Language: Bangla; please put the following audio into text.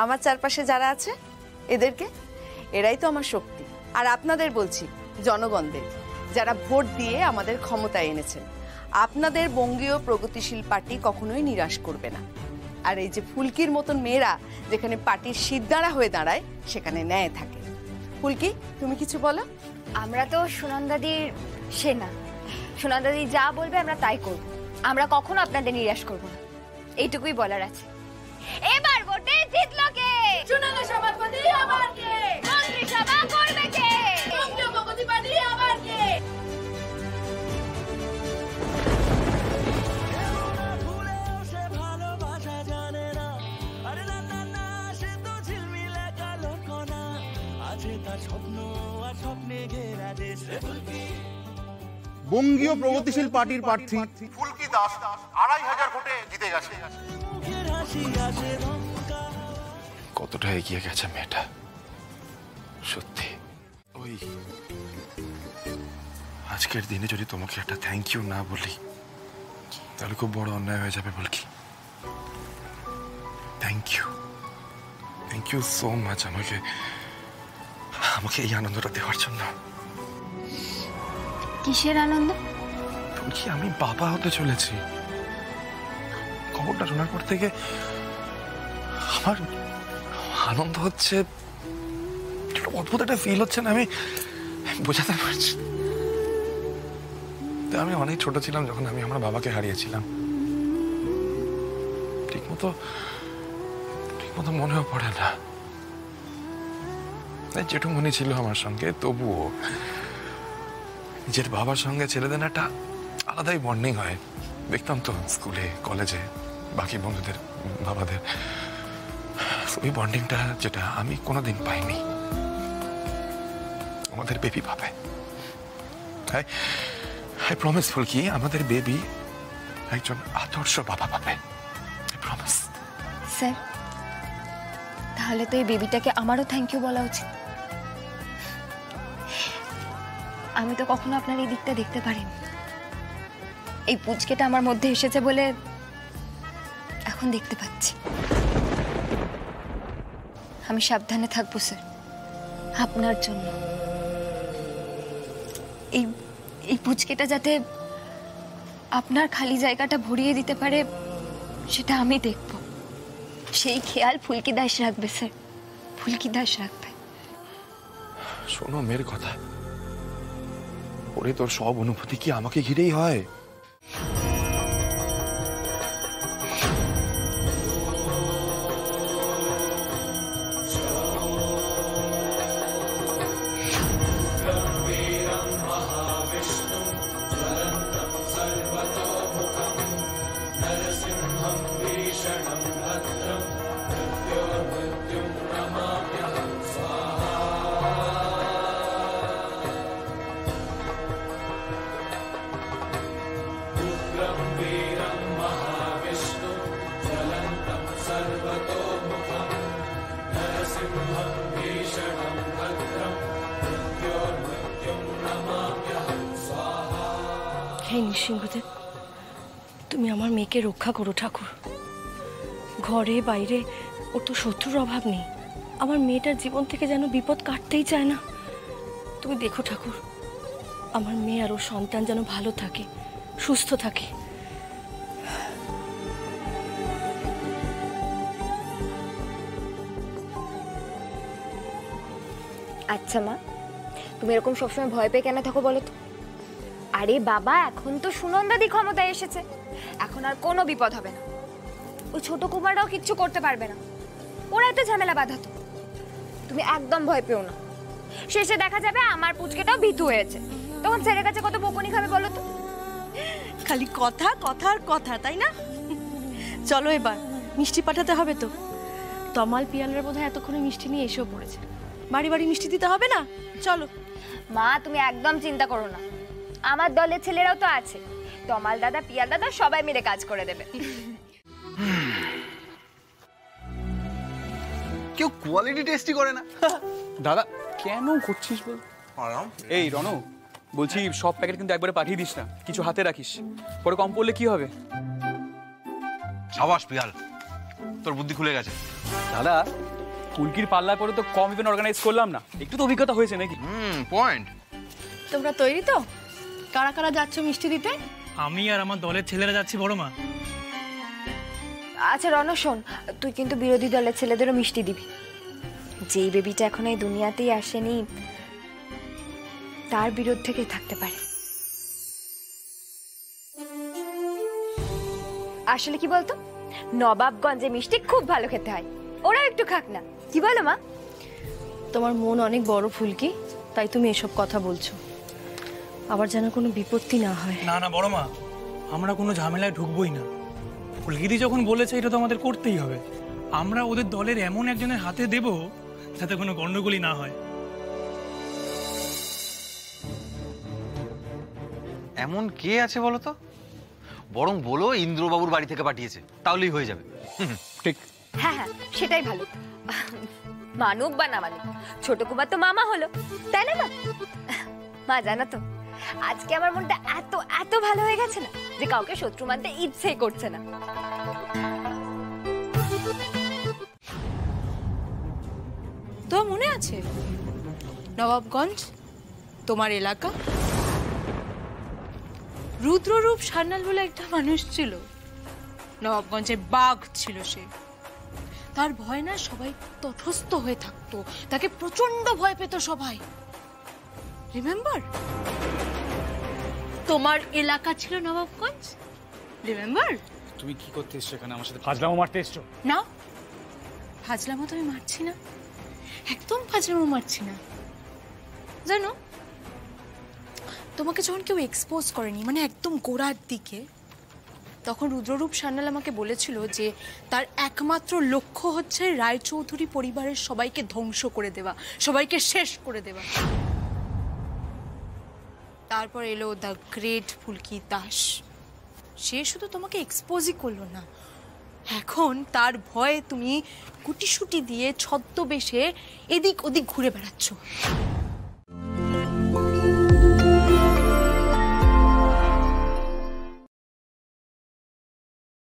আমার চারপাশে যারা আছে এদেরকে, এরাই তো আমার শক্তি। আর আপনাদের বলছি, জনগণদের, যারা ভোট দিয়ে আমাদের ক্ষমতায় এনেছেন, আপনাদের বঙ্গীয় প্রগতিশীল পার্টি কখনোই নিরাশ করবে না। আর এই যে ফুলকির মতন মেয়েরা যেখানে পার্টির সিদ্ধারা হয়ে দাঁড়ায়, সেখানে ন্যায় থাকে। ফুলকি, তুমি কিছু বলো। আমরা তো সুনন্দাদির সেনা, সুনন্দাদি যা বলবে আমরা তাই করব। আমরা কখনো আপনাদের নিরাশ করব না, এইটুকুই বলার আছে। এবার ভোটে জিতলো কে? সুনন্দা সভাপতি আবার কে? মন্ত্রী সভা করবে কে? বঙ্গীয় প্রগতি পার্টি আবার কে? বঙ্গীয় প্রগতিশীল পার্টির প্রার্থী ফুলকি দাস ২৫০০ ভোটে জিতে গেছে। কতটা এগিয়ে গেছে মেয়েটা, সত্যি। ওই আজকের দিনে যদি তোমাকে একটা থ্যাংক ইউ না বলি, তাহলে খুব বড় অন্যায় হয়ে যাবে। ফুলকি, থ্যাংক ইউ সো মাচ আমাকে এই আনন্দটা দেওয়ার জন্য। কিসের আনন্দ? ফুলকি, আমি বাবা হতে চলেছি। খবরটা শোনার পর থেকে আমার আনন্দ হচ্ছে, অদ্ভুত একটা ফিল হচ্ছে না, আমি বোঝাতে পারছি। আমি অনেক ছোট ছিলাম যখন আমি আমার বাবাকে হারিয়েছিলাম। ঠিকমতো মনেও পড়ে না। যেটুকুনি ছিল আমার সঙ্গে, তবুও নিজের বাবার সঙ্গে ছেলেদের একটা আলাদাই বন্ডিং হয়। দেখতাম তো স্কুলে, কলেজে বাকি বন্ধুদের বাবাদের, ওই বন্ডিংটা যেটা আমি কোনোদিন পাইনি। আমাদের বেবি পাবে। আই প্রমিস ফুলকি, আমাদের বেবি একজন আদর্শ বাবা পাবে। I promise. স্যার, তাহলে তো এই বেবিটাকে আমারও থ্যাংক ইউ বলা উচিত। আমি তো কখনো আপনার এই দিকটা দেখতে পারিনি। এই পুচকেটা আমার মধ্যে এসেছে বলে এখন দেখতে পাচ্ছি। আমি সাবধানে থাকবো স্যার, আপনার জন্য। এই পুচকেটা যাতে আপনার খালি জায়গাটা ভরিয়ে দিতে পারে, সেটা আমি দেখব। সেই খেয়াল ফুলকি দাস রাখবে স্যার, ফুলকি দাস রাখবে। শোনো মেয়ের কথা, ওরে তোর সব অনুভূতি কি আমাকে ঘিরেই হয়? হে নৃসিংহদেব, তুমি আমার মেয়েকে রক্ষা করো ঠাকুর। ঘরে বাইরে ওর তো শত্রুর অভাব নেই। আমার মেয়েটার জীবন থেকে যেন বিপদ কাটতেই চায় না। তুমি দেখো ঠাকুর, আমার মেয়ে আর ওর সন্তান যেন ভালো থাকে, সুস্থ থাকে। আচ্ছা মা, তুমি এরকম সবসময় ভয় পেয়ে কেন থাকো বলো তো? আরে বাবা, এখন তো সুনন্দাদি ক্ষমতায় এসেছে, এখন আর কোনো বিপদ হবে না। ওই ছোট কুমাররাও কিচ্ছু করতে পারবে না, ওরা এত ঝামেলা বাঁধাতো। তুমি একদম ভয় পেও না, শেষে দেখা যাবে আমার পুচকেটাও ভীতু হয়েছে, তখন ছেলের কাছে কত বকুনি খাবে বলো তো? খালি কথা কথা আর কথা, তাই না? চলো এবার মিষ্টি পাঠাতে হবে তো। তমাল পিয়ালরা বোধহয় এতক্ষণে মিষ্টি নিয়ে এসেও পড়েছে। বাড়ি বাড়ি মিষ্টি দিতে হবে না? চলো। মা, তুমি একদম চিন্তা করো না, আমার দলের ছেলেরাও তো আছে। তমাল দাদা, পিয়াল দাদা সবাই মিলে কাজ করে দেবে। কেউ কোয়ালিটি টেস্টই করে না। দাদা কেন করছিস বল? এই রণ, বলছি সব প্যাকেট কিন্তু একবারে পাঠিয়ে দিস না, কিছু হাতে রাখিস, পরে কম পড়লে কি হবে? সাবাস পিয়াল, তোর বুদ্ধি খুলে গেছে। দাদা ফুলকির পাল্লা করে তো কম ইভেন্ট অর্গানাইজ করলাম না, একটু তো অভিজ্ঞতা হয়েছে নাকি? পয়েন্ট। তোমরা তৈরি তো? কারা কারা যাচ্ছ মিষ্টি দিতে? আমি আর আমার দলের ছেলেরা যাচ্ছি বড় মা। আচ্ছা রণ শোন, তুই কিন্তু বিরোধী দলের ছেলেদেরও মিষ্টি দিবি। যেই বেবিটা এখন এই দুনিয়াতেই আসেনি তার বিরুদ্ধে কে থাকতে পারে? আসলে কি বলতো, নবাবগঞ্জে মিষ্টি খুব ভালো খেতে হয়, ওরা একটু খাক না, কি বলো মা? তোমার মন অনেক বড় ফুলকি, তাই তুমি এসব কথা বলছো। আবার যেন কোনো বিপত্তি না হয়। না না বড় মা, আমরা কোনো ঝামেলায় ঢুকবোই না। ফুলকিদি যখন বলেছে এটা তো আমাদের করতেই হবে। আমরা ওদের দলের এমন একজনের হাতে দেব যাতে কোনো গন্ডগোলই না হয়। এমন কে আছে বলো তো? বরং বলো ইন্দ্রবাবুর বাড়ি থেকে পাঠিয়েছে, তাহলেই হয়ে যাবে। ঠিক। হ্যাঁ হ্যাঁ, সেটাই ভালো। মানুক বা না মানুক, ছোট কুমার তো মামা হলো, তাই না? মা জানো তো, আজকে আমার মনটা এত এত ভালো হয়ে গেছে না যে কাউকে শত্রু মানতে ইচ্ছেই করছে না। তো মনে আছে নবাবগঞ্জ তোমার এলাকা? রুদ্ররূপ সান্যাল বলে একটা মানুষ ছিল, নবাবগঞ্জে বাঘ ছিল সে। তার ভয় না সবাই তটস্থ হয়ে থাকতো, তাকে প্রচন্ড ভয় পেত সবাই। রিমেম্বার? তোমার এলাকা ছিল নবাবগঞ্জ, রিমেম্বার? তুমি কি করতে এসছো এখানে আমার সাথে? ফাজলামো মারতে এসছো? না, ফাজলামো তো আমি মারছি না, একদম ফাজলামো মারছি না। জানো, তোমাকে যখন কেউ এক্সপোজ করেনি, মানে একদম গোড়ার দিকে, তখন রুদ্ররূপ সান্যাল আমাকে বলেছিল যে তার একমাত্র লক্ষ্য হচ্ছে রায়চৌধুরী পরিবারের সবাইকে ধ্বংস করে দেওয়া, সবাইকে শেষ করে দেওয়া। তারপর এলো দ্য গ্রেট ফুলকি দাস। সে শুধু তোমাকে এক্সপোজই করলো না, এখন তার ভয়ে তুমি গুটিসুটি দিয়ে ছদ্মবেশে এদিক ওদিক ঘুরে বেড়াচ্ছ।